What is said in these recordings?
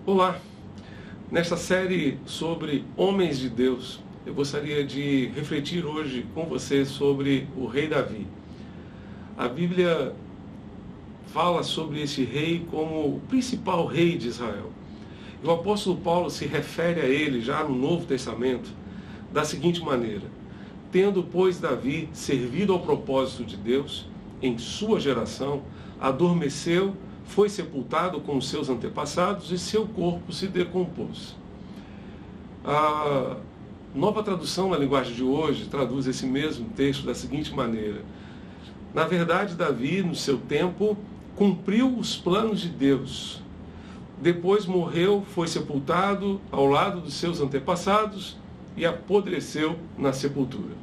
Olá! Nesta série sobre homens de Deus, eu gostaria de refletir hoje com você sobre o rei Davi. A Bíblia fala sobre esse rei como o principal rei de Israel. E o apóstolo Paulo se refere a ele já no Novo Testamento da seguinte maneira: tendo, pois, Davi servido ao propósito de Deus em sua geração, adormeceu, foi sepultado com os seus antepassados e seu corpo se decompôs. A Nova Tradução na linguagem de hoje traduz esse mesmo texto da seguinte maneira: na verdade, Davi, no seu tempo, cumpriu os planos de Deus. Depois morreu, foi sepultado ao lado dos seus antepassados e apodreceu na sepultura.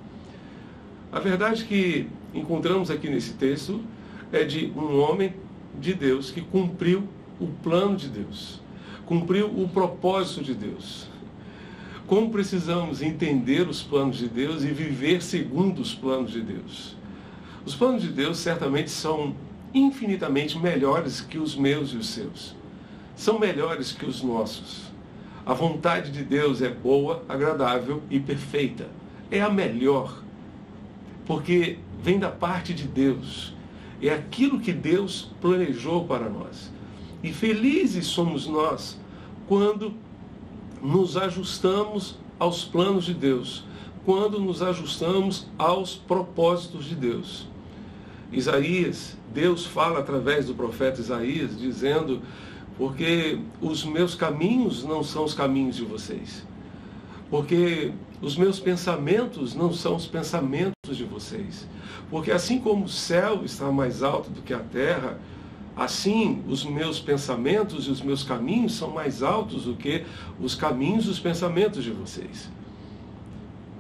A verdade que encontramos aqui nesse texto é de um homem de Deus que cumpriu o plano de Deus, cumpriu o propósito de Deus. Como precisamos entender os planos de Deus e viver segundo os planos de Deus? Os planos de Deus certamente são infinitamente melhores que os meus e os seus. São melhores que os nossos. A vontade de Deus é boa, agradável e perfeita. É a melhor, porque vem da parte de Deus. É aquilo que Deus planejou para nós. E felizes somos nós quando nos ajustamos aos planos de Deus, quando nos ajustamos aos propósitos de Deus. Deus fala através do profeta Isaías, dizendo: porque os meus caminhos não são os caminhos de vocês. Porque os meus pensamentos não são os pensamentos de vocês. Porque assim como o céu está mais alto do que a terra, assim os meus pensamentos e os meus caminhos são mais altos do que os caminhos e os pensamentos de vocês.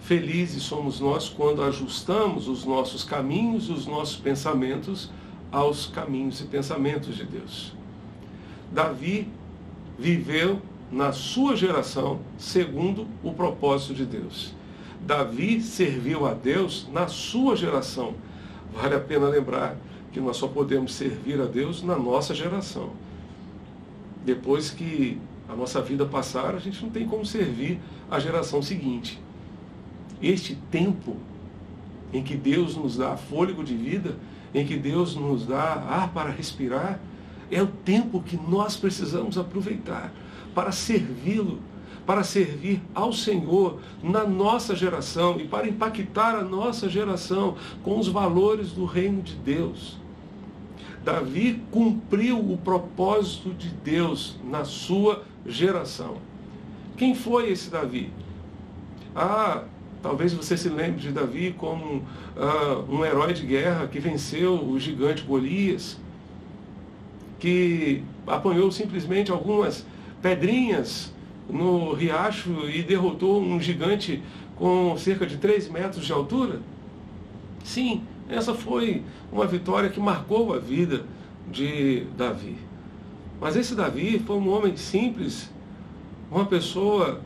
Felizes somos nós quando ajustamos os nossos caminhos e os nossos pensamentos aos caminhos e pensamentos de Deus. Davi viveu na sua geração segundo o propósito de Deus. Davi serviu a Deus na sua geração. Vale a pena lembrar que nós só podemos servir a Deus na nossa geração. Depois que a nossa vida passar, a gente não tem como servir a geração seguinte. Este tempo em que Deus nos dá fôlego de vida, em que Deus nos dá ar para respirar, é o tempo que nós precisamos aproveitar para servi-lo, para servir ao Senhor na nossa geração e para impactar a nossa geração com os valores do reino de Deus. Davi cumpriu o propósito de Deus na sua geração. Quem foi esse Davi? Talvez você se lembre de Davi como um herói de guerra que venceu o gigante Golias, que apanhou simplesmente algumas pedrinhas no riacho e derrotou um gigante com cerca de 3 metros de altura? Sim, essa foi uma vitória que marcou a vida de Davi. Mas esse Davi foi um homem simples, uma pessoa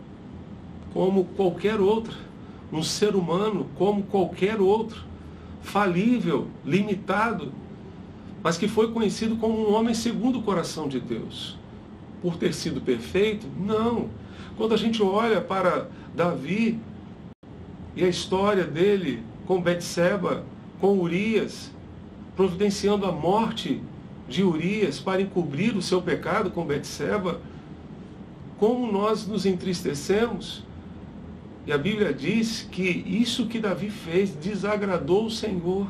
como qualquer outra, um ser humano como qualquer outro, falível, limitado, mas que foi conhecido como um homem segundo o coração de Deus. Por ter sido perfeito? Não. Quando a gente olha para Davi e a história dele com Betseba, com Urias, providenciando a morte de Urias para encobrir o seu pecado com Betseba, como nós nos entristecemos. E a Bíblia diz que isso que Davi fez desagradou o Senhor.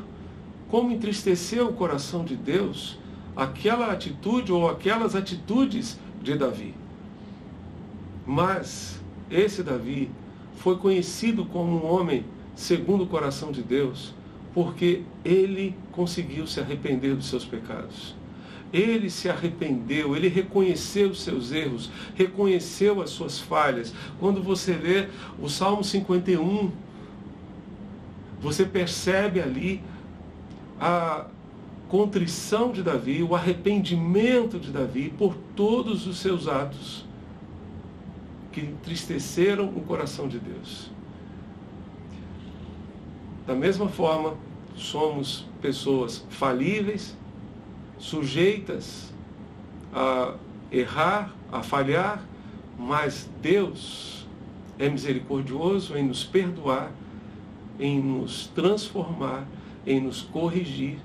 Como entristeceu o coração de Deus aquela atitude ou aquelas atitudes de Davi. Mas esse Davi foi conhecido como um homem segundo o coração de Deus, porque ele conseguiu se arrepender dos seus pecados. Ele se arrependeu, ele reconheceu os seus erros, reconheceu as suas falhas. Quando você lê o Salmo 51, você percebe ali a contrição de Davi, o arrependimento de Davi por todos os seus atos que entristeceram o coração de Deus. Da mesma forma, somos pessoas falíveis, sujeitas a errar, a falhar, mas Deus é misericordioso em nos perdoar, em nos transformar, em nos corrigir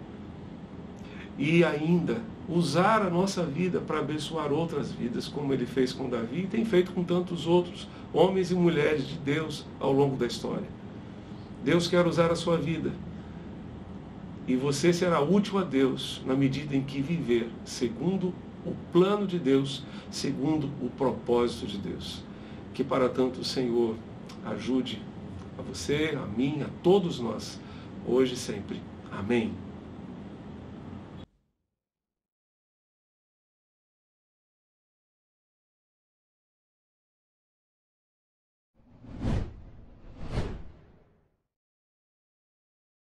e ainda usar a nossa vida para abençoar outras vidas, como Ele fez com Davi e tem feito com tantos outros homens e mulheres de Deus ao longo da história. Deus quer usar a sua vida e você será útil a Deus na medida em que viver segundo o plano de Deus, segundo o propósito de Deus. Que para tanto o Senhor ajude a você, a mim, a todos nós, hoje e sempre. Amém.